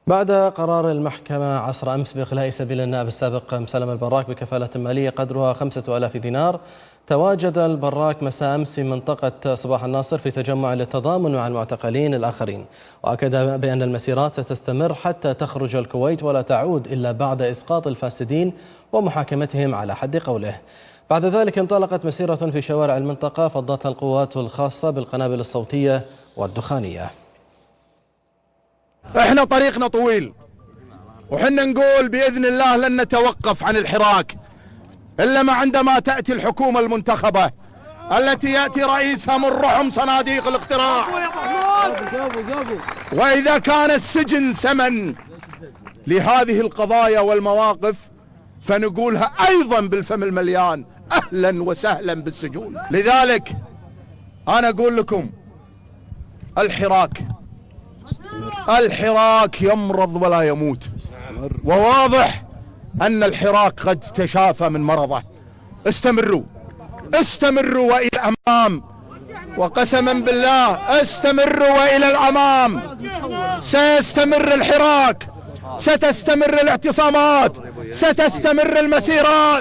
بعد قرار المحكمة عصر أمس بإخلاء سبيل النائب السابق مسلم البراك بكفالة مالية قدرها 5000 دينار، تواجد البراك مساء أمس في منطقة صباح الناصر في تجمع للتضامن مع المعتقلين الآخرين، وأكد بأن المسيرات ستستمر حتى تخرج الكويت ولا تعود إلا بعد إسقاط الفاسدين ومحاكمتهم على حد قوله. بعد ذلك انطلقت مسيرة في شوارع المنطقة فضتها القوات الخاصة بالقنابل الصوتية والدخانية. احنا طريقنا طويل، وحنا نقول بإذن الله لن نتوقف عن الحراك إلا ما عندما تأتي الحكومة المنتخبة التي يأتي رئيسها من رحم صناديق الاقتراع، وإذا كان السجن ثمن لهذه القضايا والمواقف فنقولها أيضا بالفم المليان أهلا وسهلا بالسجون. لذلك أنا أقول لكم الحراك يمرض ولا يموت، وواضح أن الحراك قد تشافى من مرضه. استمروا وإلى الأمام، وقسما بالله استمروا وإلى الأمام. سيستمر الحراك، ستستمر الاعتصامات، ستستمر المسيرات.